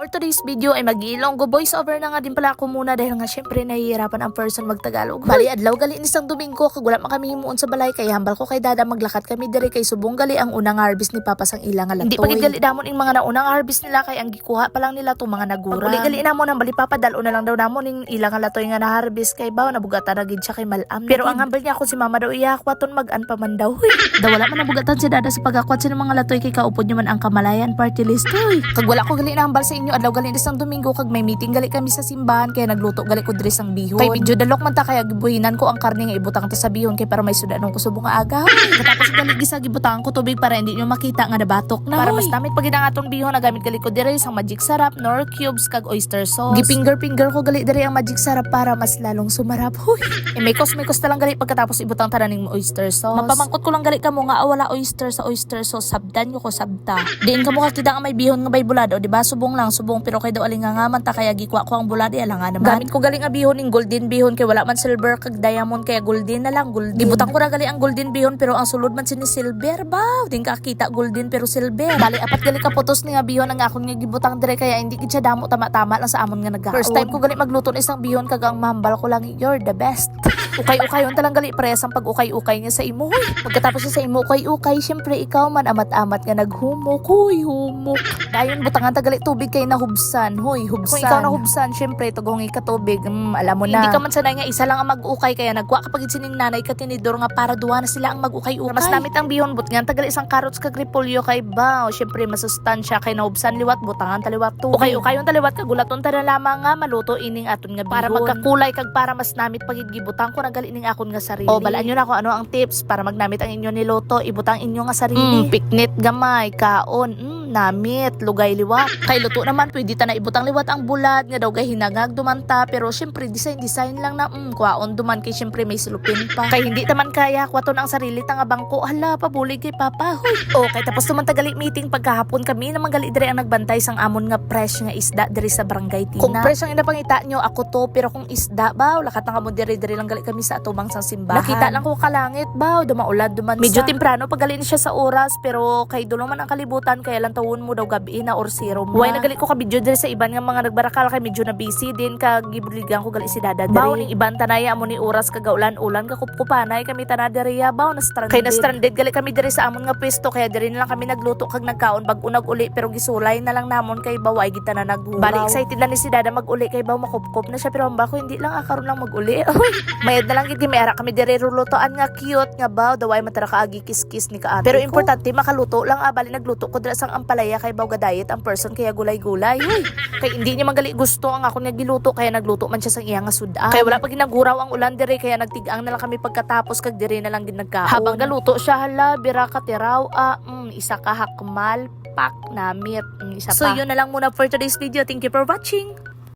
For today's video ay mag-iilonggo voice over na nga din pala ako muna dahil nga syempre nahihirapan ang person magtagalog. Bali adlaw gali isang Domingo kag wala man kami himuon sa balay kay hambal ko kay dada maglakat kami diri kay subong gali ang unang harvest ni Papa sang ilang nga latoy. Hindi pa gid gali damon ing mga naunang harvest nila kay ang gikuha pa lang nila tong mga nagura. Uli gali namon ang bali Papa dalo na lang daw namon ing ilang nga latoy nga na harvest kay baw nabugatan na gid siya kay malam. Pero ang hambal niya ako si Mama daw iyakwaton mag-an pa man daw. Daw wala man nabugatan si dada sa pagakwat sa mga latoy kay kaupod niyo man ang kamalayan party list. Kag wala ko gali na hambal sa inyo adlaw gali isang Domingo kag may meeting gali kami sa simbahan kaya nagluto gali ko diri sang bihon. Kay video dalok man ta kaya gibuhinan ko ang karne nga ibutang ta sa bihon kay para may sudanon ko subong nga aga. Tapos gali gisa gibutangan ko tubig para hindi nyo makita nga nabatok na. Para mas damit pag ang atong bihon nagamit gali ko diri sang magic sarap, nor cubes kag oyster sauce. Gifinger ko gali diri ang magic sarap para mas lalong sumarap. May kos na lang gali pagkatapos ibutang tanan ning oyster sauce. Mapamangkot ko lang gali kamo nga wala oyster sa oyster sauce sabdan nyo ko sabta. Diin kamo kakita nga may bihon nga may bulado, di ba? Subong lang subong pero kay daw nga man ta kaya gikwa ko ang bulad ala nga naman. Gamit ko galing nga bihon ning golden bihon kay wala man silver kag diamond kaya golden na lang golden. Gibutang ko ra gali ang golden bihon pero ang sulod man sini silver baw. Din ka kita golden pero silver. Bali apat gali ka putos ni nga bihon ang akon nga gibutang dire kaya hindi gid siya damo tama-tama lang sa amon nga nagkaon. First time ko gali magluto ng isang bihon kag ang mahambal ko lang you're the best. Ukay-ukayon talang gali pares ang pag-ukay-ukay niya sa imo. Pagkatapos sa imo ukay-ukay syempre ikaw man amat-amat nga naghumok. Humok. Dayon butangan ta gali tubig kay nahubsan. Hubsan. Kung ikaw nahubsan, syempre, tugong ikatubig, alam mo na. Hindi ka man sanay nga isa lang ang mag-ukay, kaya nagwa kapag sining nanay ka tinidor nga para duwa na sila ang mag-ukay-ukay. Mas namit ang bihon, but nga tagal isang carrots kag repolyo kay ba, syempre masustansya kay nahubsan liwat, butangan taliwat to. Ukay-ukayon taliwat kag gulaton ta na lamang nga maluto ining aton nga bihon. Para magkakulay kag para mas namit pagid gibutang ko nagali ning akon nga sarili. O balaan nyo na kung ano ang tips para magnamit ang inyo niluto, ibutang inyo nga sarili. Piknit gamay, kaon, namit, lugay liwat. Kay luto naman pwede ta na ibutang liwat ang bulad nga daw kay hinangag dumanta pero syempre design lang na kwaon duman kay syempre may silupin pa. Kay hindi taman kaya kwaton ang sarili ta nga bangko hala pabulig kay Papa. Okay tapos tuman tagali meeting pagkahapon kami naman gali dire ang nagbantay sang amon nga fresh nga isda dire sa Barangay Tina. Kung fresh ang inapangita nyo ako to pero kung isda baw lakat nga mo dire lang gali kami sa atubang sang simbahan. Nakita lang ko kalangit baw dumaulad duman medyo temprano pagali ni siya sa oras pero kay dulo man ang kalibutan kaya lang tawon mo daw gabi na or zero mo. Way nagali ko ka video dire sa iban nga mga nagbarakal kay medyo na busy din kag gibuligan ko gali si dada diri. Baw ning iban tanaya amo ni oras kag ulan-ulan kakupkupanay kami tanadiriya baw na stranded. Kay na stranded gali kami dire sa amon nga pwesto kaya dire na lang kami nagluto kag nagkaon bag unag uli pero gisulay na lang namon kay baway gid na naghuraw. Bali excited na ni si dada mag-uli kay baw makupkup na siya pero ang bako hindi lang akaron lang mag-uli. Mayad na lang gid may ara kami dire rulutoan nga cute nga baw daway matara kaagi kiss-kiss ni kaate. Pero importante makaluto lang bali nagluto ko dire sang ampalaya kay baw ga diet ang person kaya gulay-gulay. Kay hindi niya magali gusto ang akon nga giluto kaya nagluto man siya sang iya nga sudan. Kaya wala pa ginaguraw ang ulan dire kaya nagtigang na lang kami pagkatapos kag dire na lang gid nagkaon. Habang galuto siya hala bira ka tiraw isa ka hakmal pak namit isa pa. So yun na lang muna for today's video. Thank you for watching.